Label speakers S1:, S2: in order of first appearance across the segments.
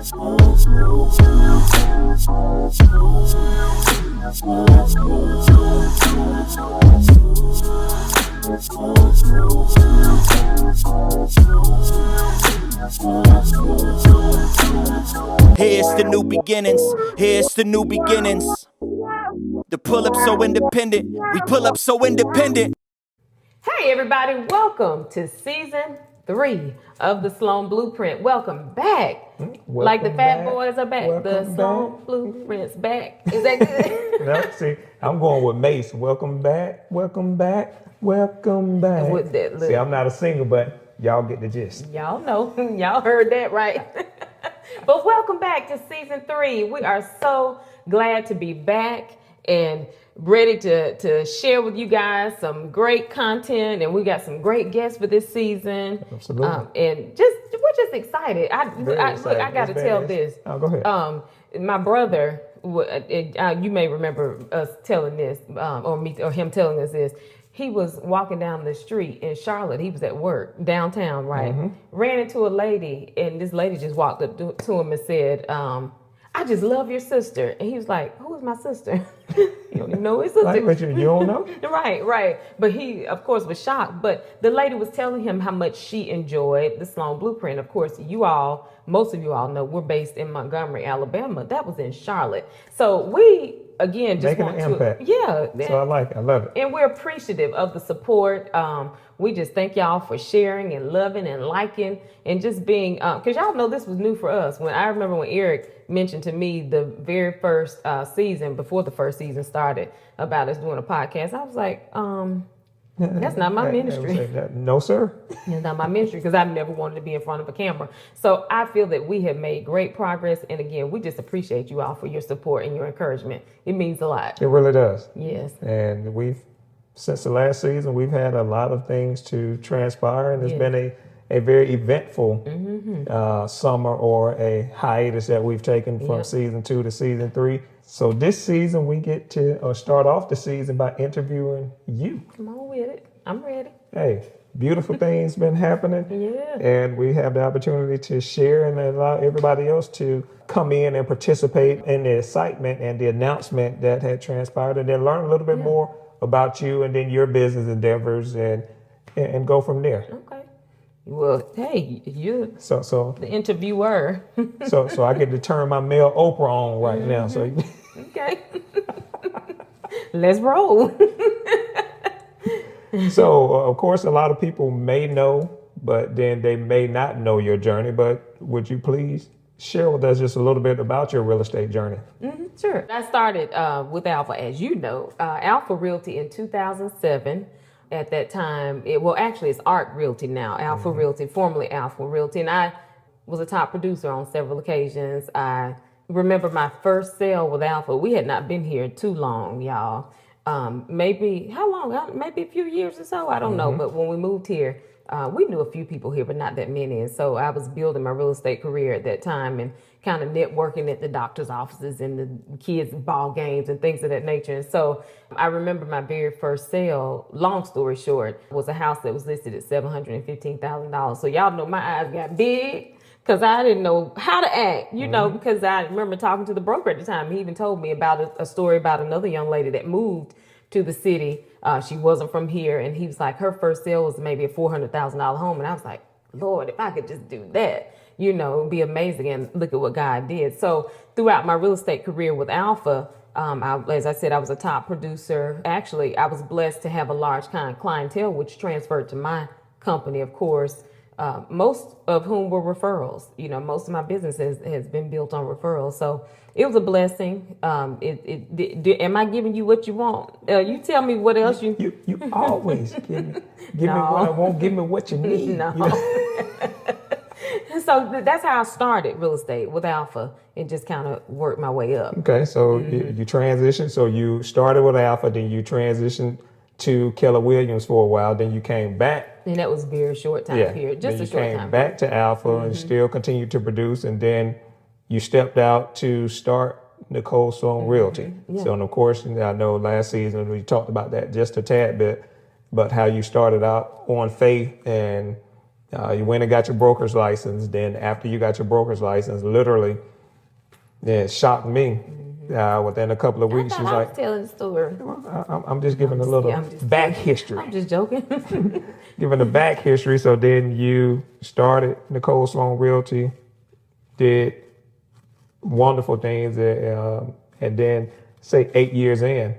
S1: Here's the new beginnings. Here's the new beginnings. The pull up so independent. We pull up so independent.
S2: Hey everybody, welcome to season 3 of the Sloan Blueprint. Welcome back. Like the fat boys are back. The Sloan Blueprint's back. Is that good?
S3: No, see, I'm going with Mace. Welcome back, welcome back, welcome back.
S2: With that
S3: see, I'm not a singer, but y'all get the gist.
S2: Y'all know. Y'all heard that right. But welcome back to season 3. We are so glad to be back and ready to share with you guys some great content, and we got some great guests for this season.
S3: Absolutely.
S2: And we're just excited. I got to tell this.
S3: Oh, go ahead.
S2: My brother, you may remember us telling this, or him telling us this. He was walking down the street in Charlotte. He was at work downtown, right? Mm-hmm. Ran into a lady, and this lady just walked up to him and said, I just love your sister. And he was like, who is my sister? You don't even know his sister.
S3: Like, you don't know?
S2: Right. But he, of course, was shocked. But the lady was telling him how much she enjoyed the Sloan Blueprint. Of course, most of you all know we're based in Montgomery, Alabama. That was in Charlotte. So we, again, just
S3: making
S2: want
S3: an impact.
S2: Yeah.
S3: So I love it.
S2: And we're appreciative of the support. We just thank y'all for sharing and loving and liking and just being, because y'all know this was new for us. I remember when Eric mentioned to me the very first season, before the first season started, about us doing a podcast, I was like, that's not my ministry.
S3: No, sir.
S2: It's not my ministry, because I've never wanted to be in front of a camera. So I feel that we have made great progress. And again, we just appreciate you all for your support and your encouragement. It means a lot.
S3: It really does.
S2: Yes.
S3: And since the last season, we've had a lot of things to transpire, and it's been a very eventful summer, or a hiatus that we've taken from season 2 to season 3. So this season, we get to start off the season by interviewing you.
S2: Come on with it. I'm ready.
S3: Hey, beautiful things been happening.
S2: Yeah.
S3: And we have the opportunity to share and allow everybody else to come in and participate in the excitement and the announcement that had transpired, and then learn a little bit more about you and then your business endeavors, and go from there.
S2: Okay. Well, hey, you're
S3: so
S2: the interviewer.
S3: so I get to turn my male Oprah on right now. So
S2: okay. Let's roll.
S3: So of course, a lot of people may know, but then they may not know your journey. But would you please share with us just a little bit about your real estate journey?
S2: Mm-hmm, sure. I started with Alpha, as you know, Alpha Realty in 2007. At that time, it's Art Realty now, Alpha Realty, formerly Alpha Realty. And I was a top producer on several occasions. I remember my first sale with Alpha. We had not been here too long, y'all. Maybe how long? Maybe a few years or so. I don't know. But when we moved here, we knew a few people here, but not that many. And so I was building my real estate career at that time, and kind of networking at the doctor's offices and the kids' ball games and things of that nature. And so I remember my very first sale, long story short, was a house that was listed at $715,000. So y'all know my eyes got big, because I didn't know how to act, know, because I remember talking to the broker at the time. He even told me about a story about another young lady that moved to the city. She wasn't from here. And he was like, her first sale was maybe a $400,000 home. And I was like, Lord, if I could just do that, it would be amazing. And look at what God did. So throughout my real estate career with Alpha, as I said, I was a top producer. Actually, I was blessed to have a large clientele, which transferred to my company, of course, most of whom were referrals. Most of my business has been built on referrals. So it was a blessing. Am I giving you what you want? You tell me what else you
S3: always give me what I want. Give me what you need.
S2: No. So that's how I started real estate with Alpha, and just kind of worked my way up.
S3: Okay, so you transitioned. So you started with Alpha, then you transitioned to Keller Williams for a while, then you came back.
S2: And that was a very short time period, just a short time. You came
S3: back to Alpha and still continued to produce, and then you stepped out to start Nicole Sloan Realty. Yeah. So, and of course, I know last season we talked about that just a tad bit, but how you started out on faith and You went and got your broker's license. Then after you got your broker's license, literally, it shocked me. Within a couple of weeks,
S2: I
S3: she's
S2: thought I
S3: like,
S2: was telling the story.
S3: I'm just giving a little back history.
S2: I'm just joking.
S3: Giving the back history. So then you started Nicole Sloan Realty, did wonderful things, and then say 8 years in,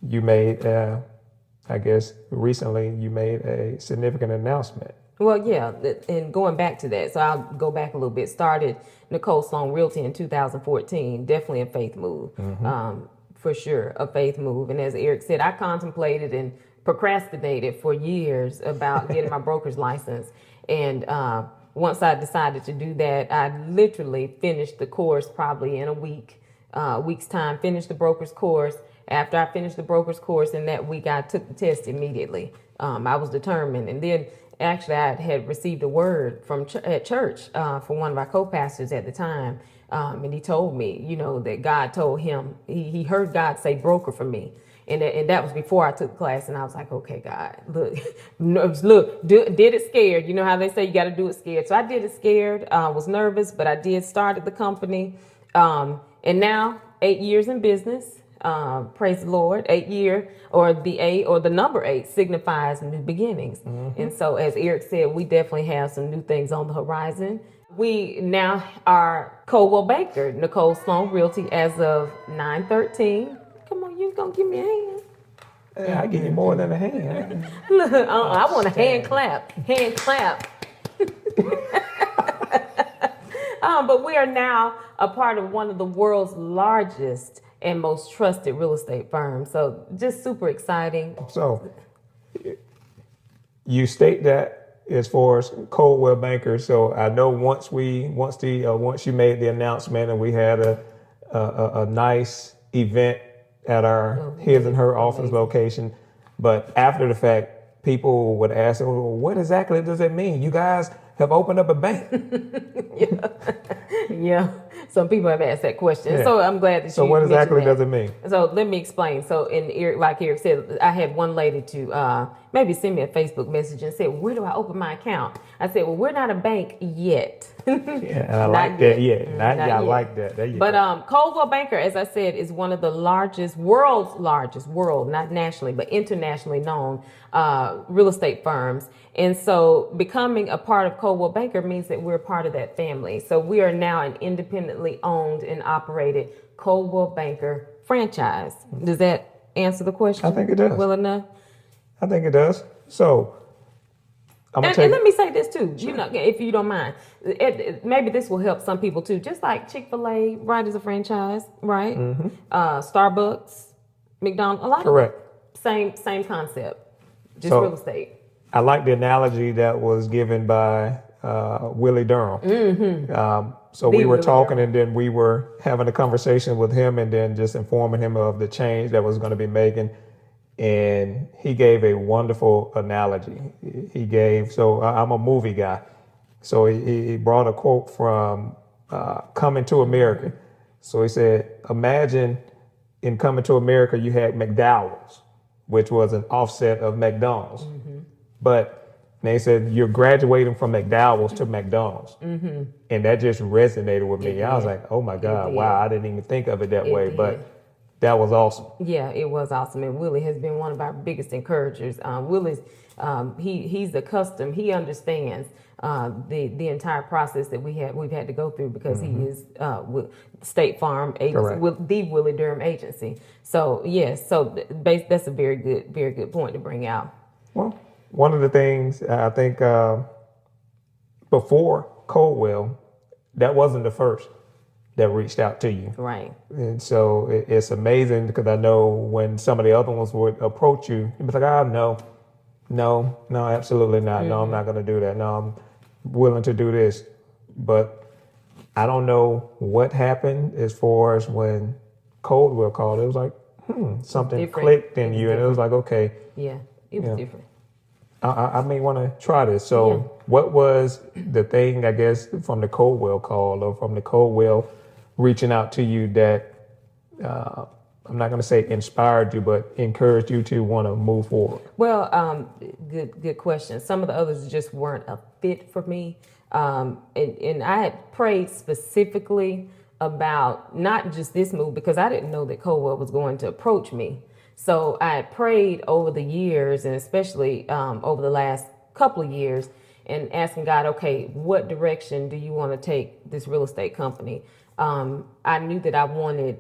S3: you made, I guess recently you made a significant announcement.
S2: Well, yeah, and going back to that, so I'll go back a little bit. Started Nicole Sloan Realty in 2014. Definitely a faith move, for sure, a faith move. And as Eric said, I contemplated and procrastinated for years about getting my broker's license. And once I decided to do that, I literally finished the course probably in a week's time. Finished the broker's course. After I finished the broker's course, in that week, I took the test immediately. I was determined, and then. Actually, I had received a word from at church from one of our co-pastors at the time, and he told me, that God told him, he heard God say broker for me. And that was before I took the class, and I was like, okay, God, did it scared. You know how they say you got to do it scared. So I did it scared, was nervous, but I did start at the company. And now 8 years in business. Praise the Lord. 8 year, or the number 8 signifies new beginnings. And so, as Eric said, we definitely have some new things on the horizon. We now are Coldwell Banker, Nicole Sloan Realty, as of 9/13. Come on, you gonna give me a hand?
S3: Yeah, I give you more than a hand.
S2: Look, I want a hand clap. Hand clap. But we are now a part of one of the world's largest and most trusted real estate firms. So just super exciting.
S3: So you state that as far as Coldwell Banker. So I know once you made the announcement and we had a nice event at our his and her office location, but after the fact, people would ask, well, what exactly does it mean? You guys have opened up a bank.
S2: Yeah. Some people have asked that question. Yeah. So I'm glad that
S3: So what exactly does it mean?
S2: So let me explain. So like Eric said, I had one lady to maybe send me a Facebook message and said, where do I open my account? I said, well, we're not a bank yet.
S3: Yeah, and I like that. Yeah, I like that. There you
S2: go.
S3: But
S2: Coldwell Banker, as I said, is one of the world's largest, not nationally, but internationally known real estate firms. And so becoming a part of Coldwell Banker means that we're part of that family. So we are now an independently owned and operated Coldwell Banker franchise. Does that answer the question?
S3: I think it does.
S2: Well enough?
S3: I think it does. So
S2: and let me say this too, if you don't mind. Maybe this will help some people too. Just like Chick-fil-A, right, is a franchise, right? Starbucks, McDonald's, a lot
S3: Correct.
S2: of same concept, just real estate.
S3: I like the analogy that was given by Willie Durham. So we were talking, and then we were having a conversation with him, and then just informing him of the change that was going to be making. And he gave a wonderful analogy. So I'm a movie guy. So he brought a quote from Coming to America. So he said, imagine in Coming to America, you had McDowell's, which was an offset of McDonald's. But they said, you're graduating from McDowell's to McDonald's. And that just resonated with me. I was like, oh my God, wow, I didn't even think of it that way. But that was awesome.
S2: Yeah, it was awesome. And Willie has been one of our biggest encouragers. Willie's, he's accustomed, he understands the entire process that we've had to go through, because he is with State Farm agency, with the Willie Durham agency. So yes, that's a very good point to bring out.
S3: Well, one of the things I think before Coldwell, that wasn't the first that reached out to you.
S2: Right.
S3: And so it's amazing, because I know when some of the other ones would approach you, you'd be like, no, absolutely not. No, I'm not going to do that. No, I'm willing to do this. But I don't know what happened as far as when Coldwell called. It was like, something clicked in you, and it was like, okay.
S2: Yeah, it was different.
S3: I may want to try this. So what was the thing, I guess, from the Coldwell call, or from the Coldwell reaching out to you, that I'm not going to say inspired you, but encouraged you to want to move forward?
S2: Well, good question. Some of the others just weren't a fit for me. And I had prayed specifically about not just this move because I didn't know that Coldwell was going to approach me. So I had prayed over the years, and especially over the last couple of years, and asking God, okay, what direction do you want to take this real estate company? I knew that I wanted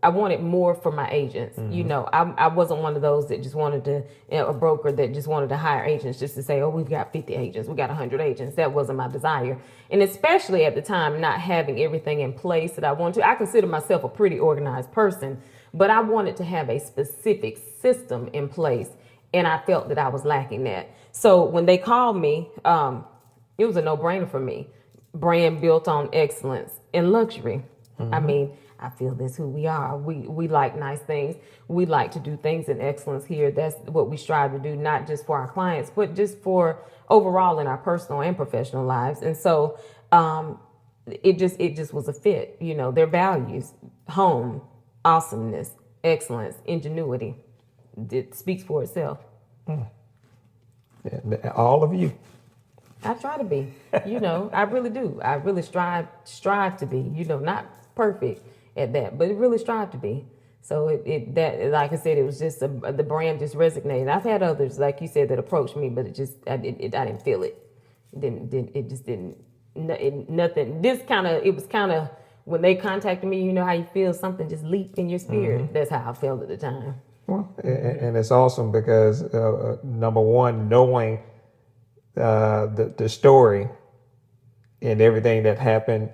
S2: I wanted more for my agents. You know, I wasn't one of those that just wanted to, a broker that just wanted to hire agents just to say, oh, we've got 50 agents, we got 100 agents. That wasn't my desire. And especially at the time, not having everything in place that I wanted to. I consider myself a pretty organized person, but I wanted to have a specific system in place. And I felt that I was lacking that. So when they called me, it was a no-brainer for me. Brand built on excellence and luxury. I mean, I feel that's who we are. We like nice things. We like to do things in excellence here. That's what we strive to do, not just for our clients, but just for overall in our personal and professional lives. And so it just was a fit. You know, their values: home, awesomeness, excellence, ingenuity. It speaks for itself.
S3: Yeah, all of you.
S2: I try to be, you know, I really do. I really strive to be, you know, not perfect at that, but it really strive to be. So that, like I said, it was just the brand just resonated. I've had others, like you said, that approached me, but I didn't feel it. Nothing. It was kind of, when they contacted me, you know how you feel, something just leaped in your spirit. That's how I felt at the time.
S3: Well, and it's awesome because number one, knowing the story and everything that happened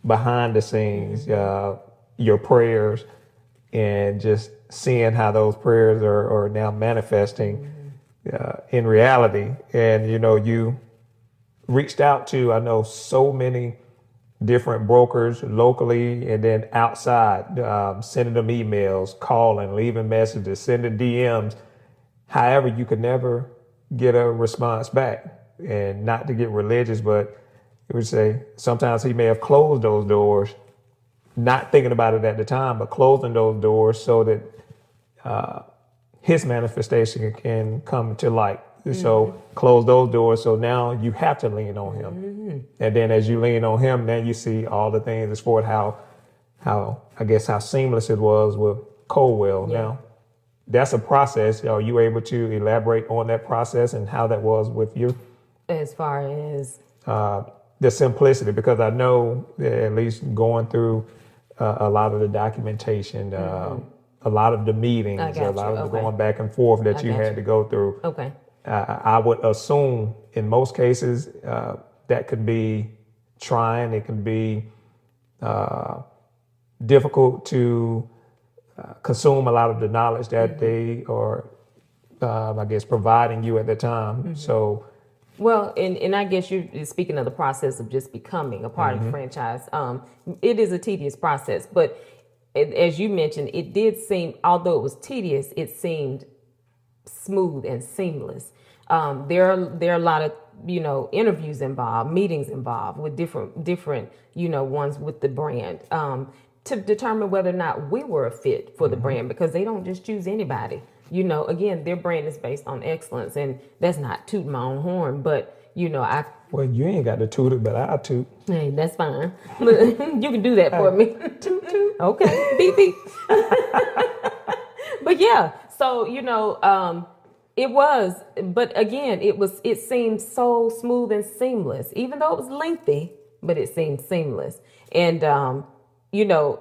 S3: behind the scenes, your prayers, and just seeing how those prayers are now manifesting in reality. And, you know, you reached out to, I know, so many different brokers locally and then outside, sending them emails, calling, leaving messages, sending DMs. However, you could never get a response back. And not to get religious, but it would say sometimes he may have closed those doors, not thinking about it at the time, but closing those doors so that his manifestation can come to light. So close those doors. So now you have to lean on him. And then as you lean on him, then you see all the things as far as how seamless it was with Coldwell.
S2: Yeah.
S3: Now, that's a process. Are you able to elaborate on that process and how that was with you?
S2: As far as
S3: the simplicity, because I know at least going through a lot of the documentation, a lot of the meetings, a lot of the going back and forth that you had to go through.
S2: Okay.
S3: I would assume in most cases that could be trying. It can be difficult to consume a lot of the knowledge that they are, I guess, providing you at the time. So.
S2: Well, and I guess you're speaking of the process of just becoming a part of the franchise. It is a tedious process, but as you mentioned, it did seem, although it was tedious, it seemed smooth and seamless. There are a lot of, you know, interviews involved, meetings involved with different, you know, ones with the brand, to determine whether or not we were a fit for the brand, because they don't just choose anybody. You know, again, their brand is based on excellence, and that's not tooting my own horn, but, you know,
S3: Well, you ain't got to toot it, but I'll toot.
S2: Hey, that's fine. Look, you can do that for me.
S3: Toot, toot.
S2: Okay, beep, beep. But yeah, so, you know, it was, but again, it seemed so smooth and seamless, even though it was lengthy, but it seemed seamless. And, you know,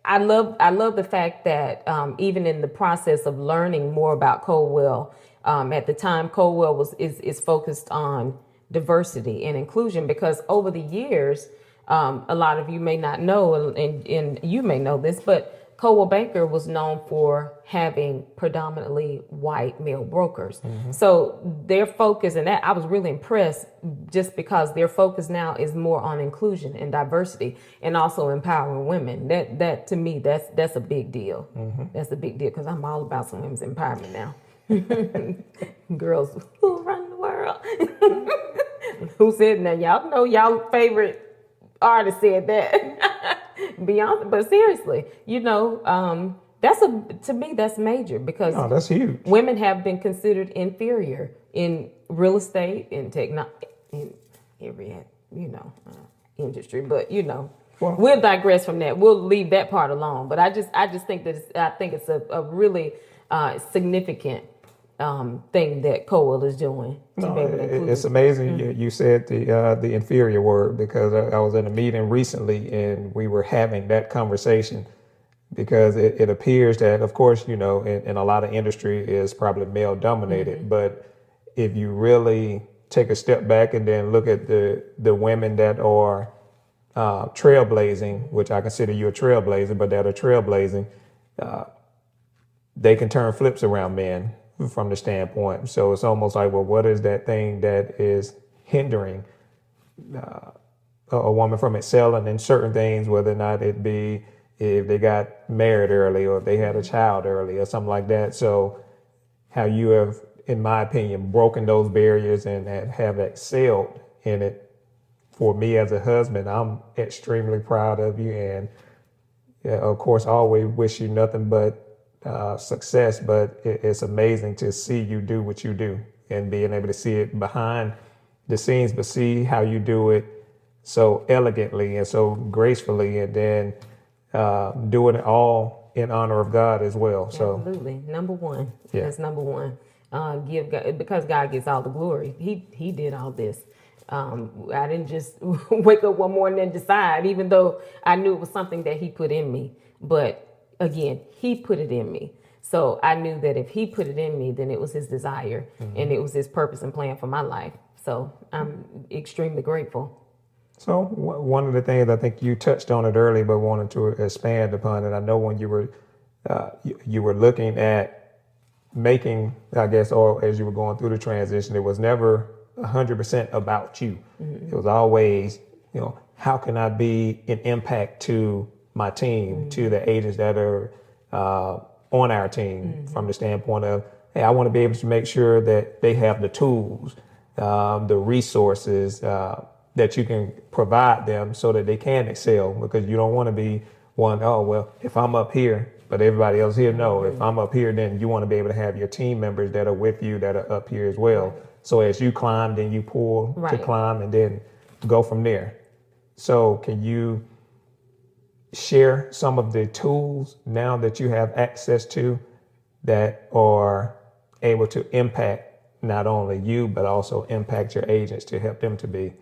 S2: I love the fact that even in the process of learning more about Coldwell, at the time Coldwell is focused on diversity and inclusion, because over the years, a lot of you may not know, and you may know this, but Coldwell Banker was known for having predominantly white male brokers. So their focus, and that I was really impressed, just because their focus now is more on inclusion and diversity, and also empowering women. That to me, that's a big deal. That's a big deal, because I'm all about some women's empowerment now. Girls who run the world. Who said that? Y'all know y'all favorite artist said that. beyond. But seriously, to me that's major because
S3: No, that's huge.
S2: women have been considered inferior in real estate, in in every industry. But
S3: Well,
S2: we'll digress from that. We'll leave that part alone. But I just think that it's a really significant thing that Coldwell is doing to be able to include.
S3: it's amazing. You said the inferior word because I was in a meeting recently and we were having that conversation because it appears that, of course, in a lot of industry is probably male dominated, but if you really take a step back and then look at the women that are trailblazing, which I consider you a trailblazer, but that are trailblazing, they can turn flips around men from the standpoint. So it's almost like, well, what is that thing that is hindering a woman from excelling in certain things, whether or not it be if they got married early or if they had a child early or something like that. So how you have, in my opinion, broken those barriers and have excelled in it. For me as a husband, I'm extremely proud of you, and of course, I always wish you nothing but success. But it's amazing to see you do what you do and being able to see it behind the scenes, but see how you do it so elegantly and so gracefully, and then doing it all in honor of God as well. So
S2: absolutely, number one.
S3: Yeah.
S2: That's number one. Give God, because God gets all the glory. He did all this. I didn't just wake up one morning and decide, even though I knew it was something that he put in me. But again, he put it in me. So I knew that if he put it in me, then it was his desire and it was his purpose and plan for my life. So I'm extremely grateful.
S3: So one of the things, I think you touched on it earlier, but wanted to expand upon it. I know when you were looking at making, I guess, or as you were going through the transition, it was never 100% about you. It was always, how can I be an impact to my team, to the agents that are on our team, from the standpoint of, hey, I want to be able to make sure that they have the tools, the resources that you can provide them so that they can excel, because you don't want to be one, oh, well, if I'm up here, but everybody else here, no, if I'm up here, then you want to be able to have your team members that are with you that are up here as well. So as you climb, then you pull to climb and then go from there. So can you share some of the tools now that you have access to that are able to impact not only you, but also impact your agents to help them to be,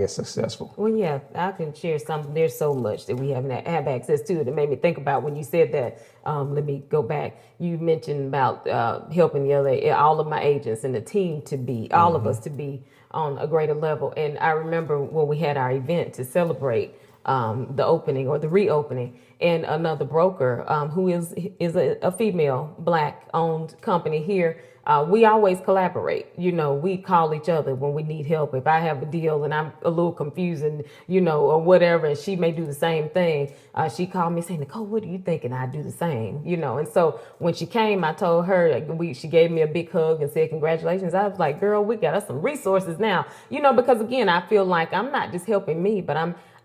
S3: successful?
S2: Well, yeah, I can share some. There's so much that we haven't have access to that made me think about when you said that. Let me go back. You mentioned about helping all of my agents and the team to be, all of us to be on a greater level. And I remember when we had our event to celebrate the opening or the reopening, and another broker who is a female Black owned company here. We always collaborate. We call each other when we need help. If I have a deal and I'm a little confused and, or whatever, and she may do the same thing, she called me saying, Nicole, what do you think? And I do the same, And so when she came, I told her, she gave me a big hug and said, congratulations. I was like, girl, we got us some resources now, because again, I feel like I'm not just helping me, but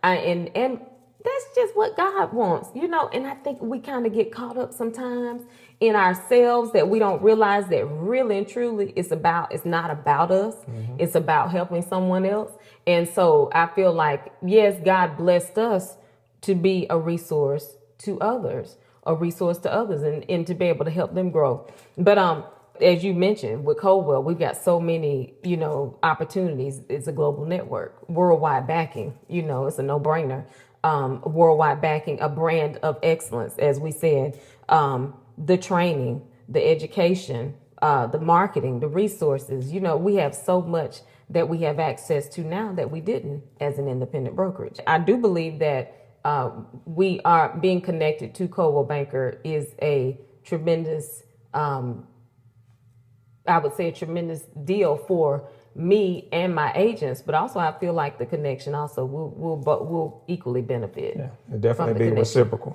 S2: and that's just what God wants, and I think we kind of get caught up sometimes in ourselves that we don't realize that really and truly it's not about us. It's about helping someone else. And so I feel like, yes, God blessed us to be a resource to others, and to be able to help them grow. But as you mentioned with Coldwell, we've got so many, opportunities. It's a global network, worldwide backing, it's a no-brainer. Worldwide backing, a brand of excellence, as we said, the training, the education, the marketing, the resources. We have so much that we have access to now that we didn't as an independent brokerage. I do believe that we are being connected to Coldwell Banker is a tremendous, I would say a tremendous deal for me and my agents, but also I feel like the connection also will equally benefit.
S3: Yeah, it definitely be reciprocal.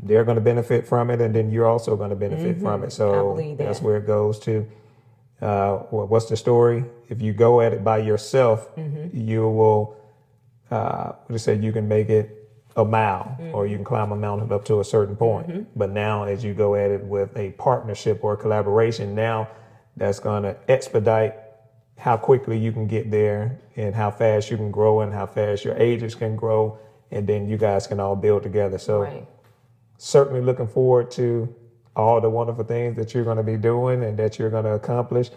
S3: They're going to benefit from it, and then you're also going to benefit from it. So that's where it goes to. What's the story? If you go at it by yourself, you will they say you can make it a mile or you can climb a mountain up to a certain point. But now as you go at it with a partnership or a collaboration, now that's going to expedite how quickly you can get there and how fast you can grow and how fast your agents can grow. And then you guys can all build together. So certainly looking forward to all the wonderful things that you're going to be doing and that you're going to accomplish.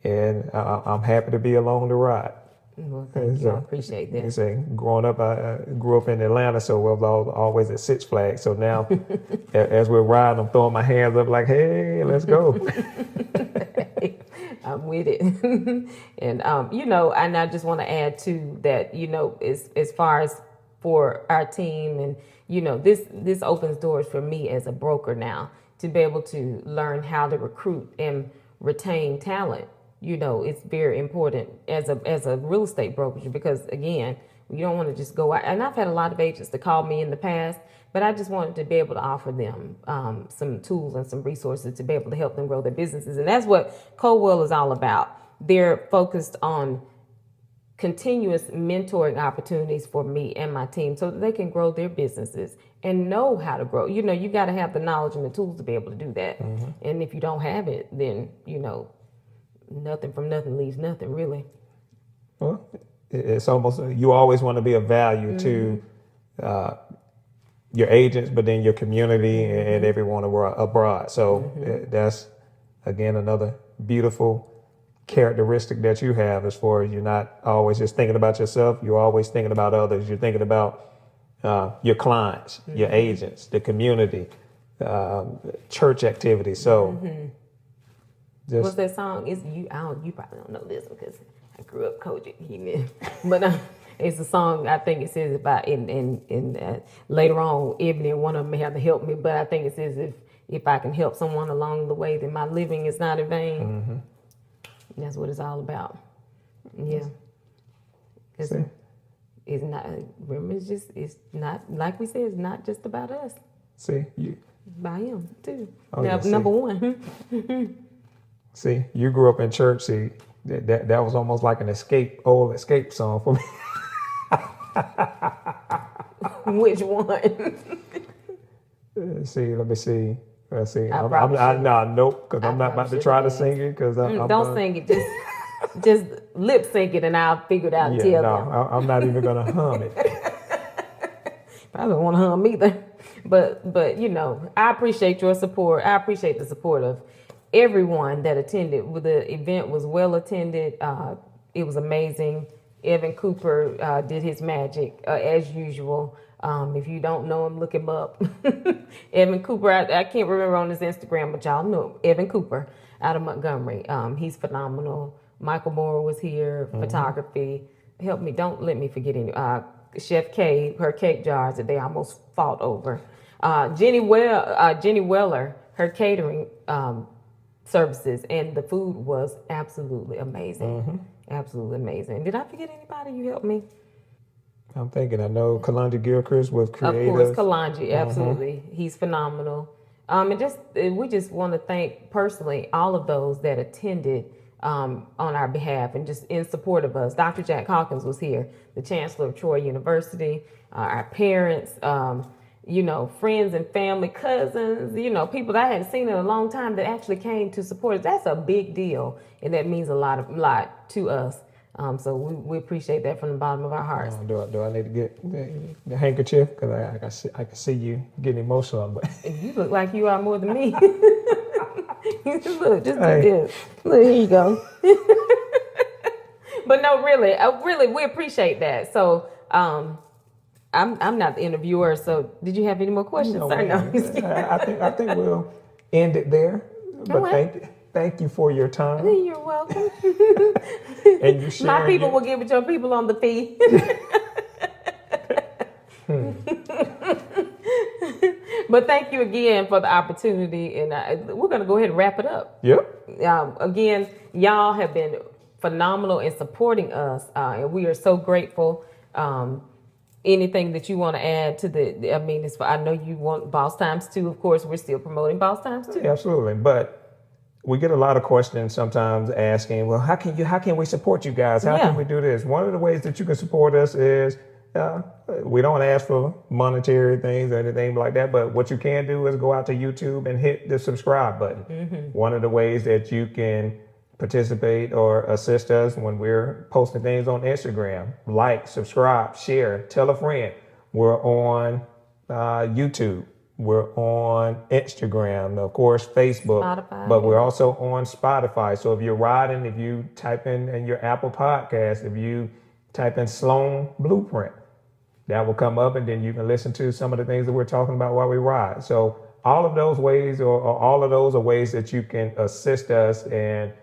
S3: And I'm happy to be along the ride.
S2: Well, thank you. I appreciate that.
S3: Say, growing up, I grew up in Atlanta, so I was always at Six Flags. So now, as we're riding, I'm throwing my hands up like, hey, let's go.
S2: I'm with it. And, and I just want to add to that, as far as for our team and, this opens doors for me as a broker now to be able to learn how to recruit and retain talent. It's very important as a real estate brokerage because, again, you don't want to just go out. And I've had a lot of agents that called me in the past, but I just wanted to be able to offer them some tools and some resources to be able to help them grow their businesses. And that's what Coldwell is all about. They're focused on continuous mentoring opportunities for me and my team so that they can grow their businesses and know how to grow. You got to have the knowledge and the tools to be able to do that. And if you don't have it, then, nothing from nothing leaves nothing, really.
S3: Well, it's almost, you always want to be of value to your agents, but then your community and everyone abroad. So that's, again, another beautiful characteristic that you have as far as you're not always just thinking about yourself. You're always thinking about others. You're thinking about your clients, your agents, the community, church activities. So
S2: what's that song? You probably don't know this because I grew up coaching him, but it's a song. I think it says about in later on, Ebony and one of them may have to help me, but I think it says if I can help someone along the way, then my living is not in vain. That's what it's all about. Yeah, because it's not. Remember, it's not like we said. It's not just about us.
S3: See you
S2: by him too.
S3: Oh,
S2: now,
S3: yeah,
S2: number one.
S3: See, you grew up in church. See, that was almost like an old escape song for me.
S2: Which one?
S3: See, let me see. Let's see.
S2: Nope,
S3: because I'm not about to try to sing it. Because
S2: don't sing it. Just lip sync it, and I'll figure it out and tell them.
S3: I'm not even gonna hum it.
S2: I don't want to hum either. But I appreciate your support. I appreciate the support of everyone that attended. The event was well attended. It was amazing. Evan Cooper did his magic as usual. If you don't know him, look him up. Evan Cooper, I can't remember on his Instagram, but y'all know Evan Cooper out of Montgomery. He's phenomenal. Michael Moore was here, photography. Help me, don't let me forget any. Chef K, her cake jars that they almost fought over. Jenny Weller, her catering services, and the food was absolutely amazing. Absolutely amazing. Did I forget anybody? You help me.
S3: I'm thinking. I know Kalonji Gilchrist was creative.
S2: Of course, Kalonji, absolutely. He's phenomenal. We just want to thank personally all of those that attended on our behalf and just in support of us. Dr. Jack Hawkins was here, the Chancellor of Troy University, our parents, friends and family, cousins, people that I hadn't seen in a long time that actually came to support us. That's a big deal, and that means a lot to us. So we appreciate that from the bottom of our hearts.
S3: Do I need to get the handkerchief? Because I can see you getting emotional. But
S2: you look like you are more than me. Look, just do this. Look, here you go. But no, really, we appreciate that. So I'm not the interviewer. So did you have any more questions?
S3: No. I think we'll end it there. But thank you for your time.
S2: You're welcome.
S3: And you sharing
S2: my people will give it your people on the fee. But thank you again for the opportunity, and we're going to go ahead and wrap it up.
S3: Yep.
S2: Again, y'all have been phenomenal in supporting us, and we are so grateful. Anything that you want to add to I know you want Boss Times 2. Of course, we're still promoting Boss Times 2.
S3: Yeah, absolutely. But we get a lot of questions sometimes asking, well, how can we support you guys? How can we do this? One of the ways that you can support us is we don't ask for monetary things or anything like that, but what you can do is go out to YouTube and hit the subscribe button. One of the ways that you can participate or assist us when we're posting things on Instagram, like, subscribe, share, tell a friend. We're on YouTube. We're on Instagram, of course, Facebook,
S2: Spotify,
S3: but we're also on Spotify. So if you're riding, if you type in your Apple Podcast, if you type in Sloan Blueprint, that will come up, and then you can listen to some of the things that we're talking about while we ride. So all of those ways, or all of those are ways that you can assist us and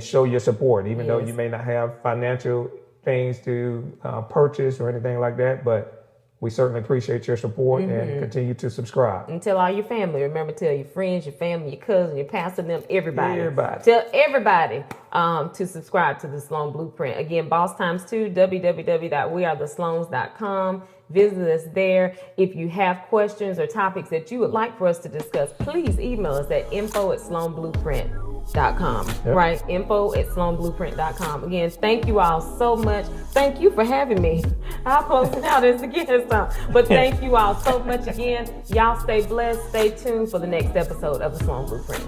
S3: show your support, even though you may not have financial things to purchase or anything like that, but we certainly appreciate your support and continue to subscribe.
S2: And tell all your family. Remember, tell your friends, your family, your cousin, your pastor, them, everybody.
S3: Everybody.
S2: Tell everybody to subscribe to the Sloan Blueprint. Again, boss times 2, www.wearethesloans.com. Visit us there. If you have questions or topics that you would like for us to discuss, please email us at info@sloanblueprint.com. Right? info@sloanblueprint.com. Again, thank you all so much. Thank you for having me. I'll close it out as again, but thank you all so much again. Y'all stay blessed. Stay tuned for the next episode of the Sloan Blueprint.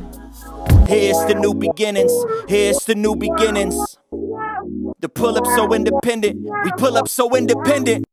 S1: Here's the new beginnings. Here's the new beginnings. The pull up so independent. We pull up so independent.